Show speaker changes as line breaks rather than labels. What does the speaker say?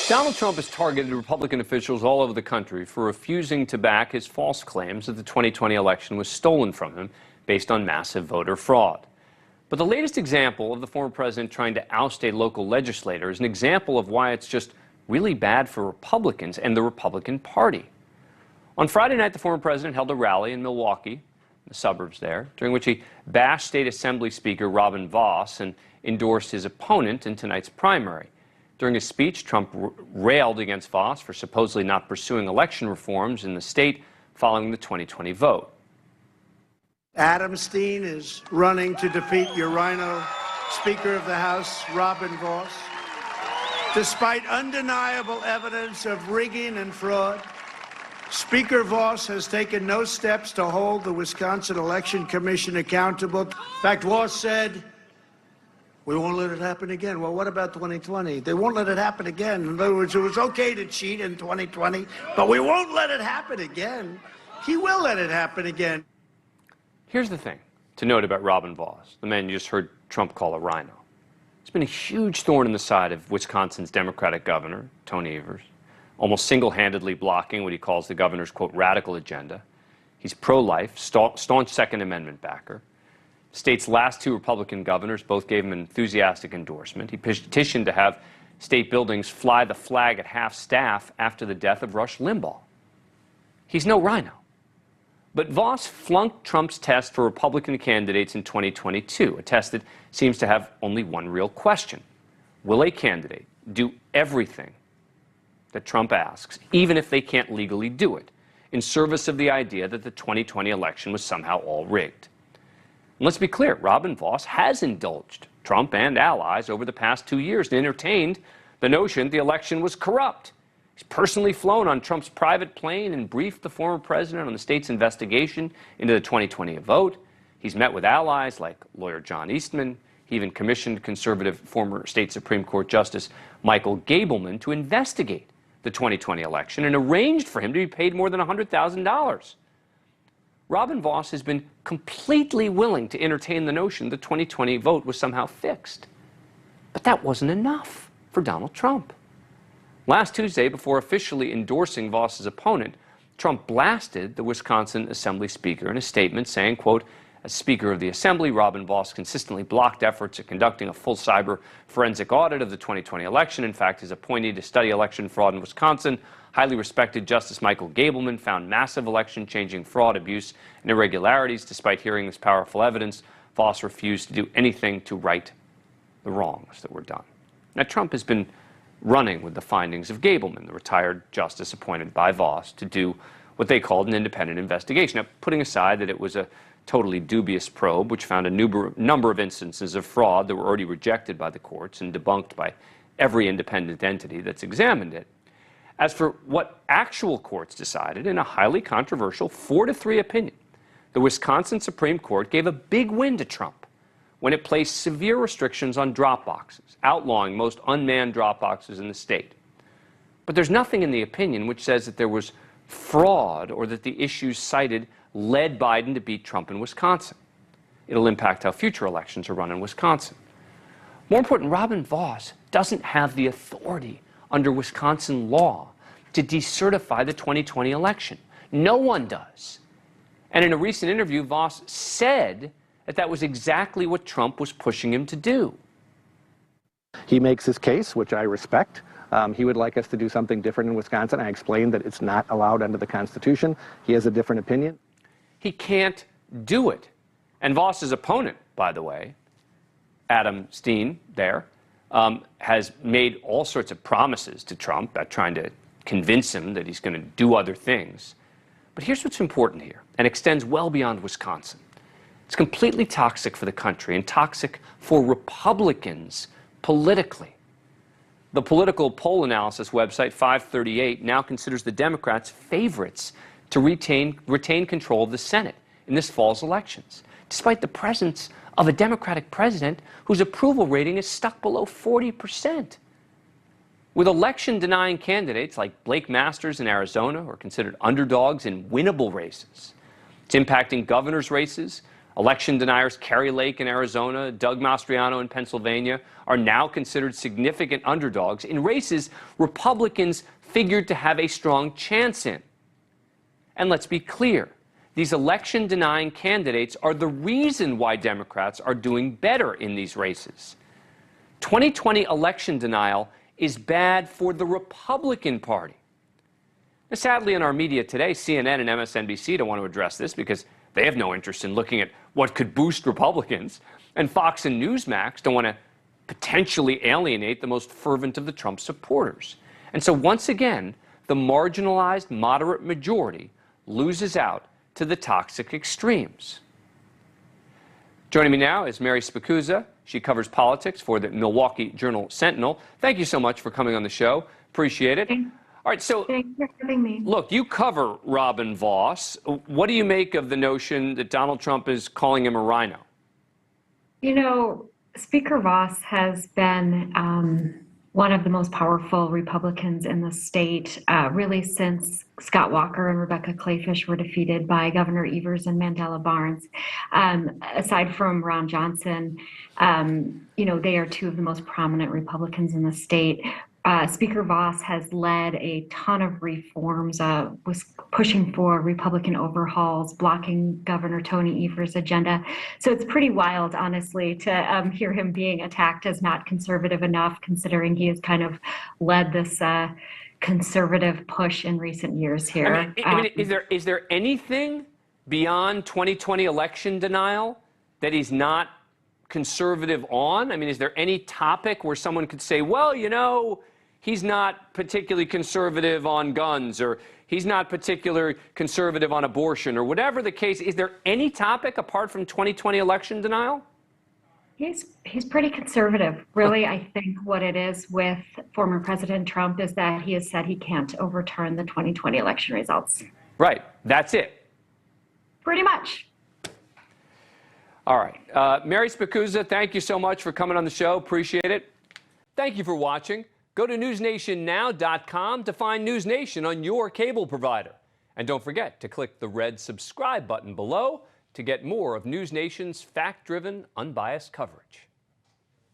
Donald Trump has targeted Republican officials all over the country for refusing to back his false claims that the 2020 election was stolen from him based on massive voter fraud. But the latest example of the former president trying to oust a local legislator is an example of why it's just really bad for Republicans and the Republican Party. On Friday night, the former president held a rally in Milwaukee, the suburbs there, during which he bashed State Assembly Speaker Robin Vos and endorsed his opponent in tonight's primary. During his speech, Trump railed against Vos for supposedly not pursuing election reforms in the state following the 2020 vote.
Abrams is running to defeat your rhino Speaker of the House, Robin Vos. Despite undeniable evidence of rigging and fraud, Speaker Vos has taken no steps to hold the Wisconsin Election Commission accountable. In fact, Vos said, "We won't let it happen again." Well, what about 2020? They won't let it happen again. In other words, it was okay to cheat in 2020, but we won't let it happen again. He will let it happen again.
Here's the thing to note about Robin Vos, the man you just heard Trump call a rhino. It's been a huge thorn in the side of Wisconsin's Democratic governor, Tony Evers, almost single-handedly blocking what he calls the governor's, quote, radical agenda. He's pro-life, staunch Second Amendment backer. The state's last two Republican governors both gave him an enthusiastic endorsement. He petitioned to have state buildings fly the flag at half-staff after the death of Rush Limbaugh. He's no rhino. But Vos flunked Trump's test for Republican candidates in 2022, a test that seems to have only one real question. Will a candidate do everything that Trump asks, even if they can't legally do it, in service of the idea that the 2020 election was somehow all rigged? And let's be clear, Robin Vos has indulged Trump and allies over the past 2 years and entertained the notion the election was corrupt. He's personally flown on Trump's private plane and briefed the former president on the state's investigation into the 2020 vote. He's met with allies like lawyer John Eastman. He even commissioned conservative former state Supreme Court Justice Michael Gableman to investigate the 2020 election and arranged for him to be paid more than $100,000. Robin Vos has been completely willing to entertain the notion the 2020 vote was somehow fixed. But that wasn't enough for Donald Trump. Last Tuesday, before officially endorsing Vos's opponent, Trump blasted the Wisconsin Assembly Speaker in a statement saying, quote, "As Speaker of the Assembly, Robin Vos consistently blocked efforts at conducting a full cyber forensic audit of the 2020 election. In fact, his appointee to study election fraud in Wisconsin, highly respected Justice Michael Gableman, found massive election-changing fraud, abuse, and irregularities. Despite hearing this powerful evidence, Vos refused to do anything to right the wrongs that were done." Now, Trump has been running with the findings of Gableman, the retired justice appointed by Vos to do what they called an independent investigation. Now, putting aside that it was a totally dubious probe, which found a number of instances of fraud that were already rejected by the courts and debunked by every independent entity that's examined it. As for what actual courts decided, in a highly controversial 4-3 opinion, the Wisconsin Supreme Court gave a big win to Trump when it placed severe restrictions on drop boxes, outlawing most unmanned drop boxes in the state. But there's nothing in the opinion which says that there was fraud or that the issues cited led Biden to beat Trump in Wisconsin. It'll impact how future elections are run in Wisconsin. More important, Robin Vos doesn't have the authority under Wisconsin law to decertify the 2020 election. No one does. And in a recent interview, Vos said that was exactly what Trump was pushing him to do.
He makes his case, which I respect. He would like us to do something different in Wisconsin. I explained that it's not allowed under the Constitution. He has a different opinion.
He can't do it. And Vos's opponent, by the way, Adam Steen there, has made all sorts of promises to Trump about trying to convince him that he's going to do other things. But here's what's important here, and extends well beyond Wisconsin. It's completely toxic for the country and toxic for Republicans politically. The political poll analysis website 538 now considers the Democrats favorites to retain control of the Senate in this fall's elections, despite the presence of a Democratic president whose approval rating is stuck below 40%. With election-denying candidates like Blake Masters in Arizona, who are considered underdogs in winnable races, it's impacting governor's races Election deniers Carrie Lake in Arizona, Doug Mastriano in Pennsylvania are now considered significant underdogs in races Republicans figured to have a strong chance in. And let's be clear, these election-denying candidates are the reason why Democrats are doing better in these races. 2020 election denial is bad for the Republican Party. Now, sadly, in our media today, CNN and MSNBC don't want to address this because they have no interest in looking at what could boost Republicans. And Fox and Newsmax don't want to potentially alienate the most fervent of the Trump supporters. And so once again, the marginalized moderate majority loses out to the toxic extremes. Joining me now is Mary Spicuzza. She covers politics for the Milwaukee Journal-Sentinel. Thank you so much for coming on the show. Appreciate it. All right, so
thanks for having me.
Look, you cover Robin Vos. What do you make of the notion that Donald Trump is calling him a rhino?
You know, Speaker Vos has been one of the most powerful Republicans in the state, really since Scott Walker and Rebecca Clayfish were defeated by Governor Evers and Mandela Barnes. Aside from Ron Johnson, you know, they are two of the most prominent Republicans in the state. Speaker Vos has led a ton of reforms, was pushing for Republican overhauls, blocking Governor Tony Evers' agenda. So it's pretty wild, honestly, to hear him being attacked as not conservative enough, considering he has kind of led this conservative push in recent years here.
I mean, is there anything beyond 2020 election denial that he's not conservative on? I mean, is there any topic where someone could say, well, you know, he's not particularly conservative on guns, or he's not particularly conservative on abortion, or whatever the case? Is there any topic apart from 2020 election denial?
He's pretty conservative. Really, I think what it is with former President Trump is that he has said he can't overturn the 2020 election results.
Right. That's it.
Pretty much.
All right. Mary Spicuzza, thank you so much for coming on the show. Appreciate it. Thank you for watching. Go to newsnationnow.com to find NewsNation on your cable provider. And don't forget to click the red subscribe button below to get more of NewsNation's fact-driven, unbiased coverage.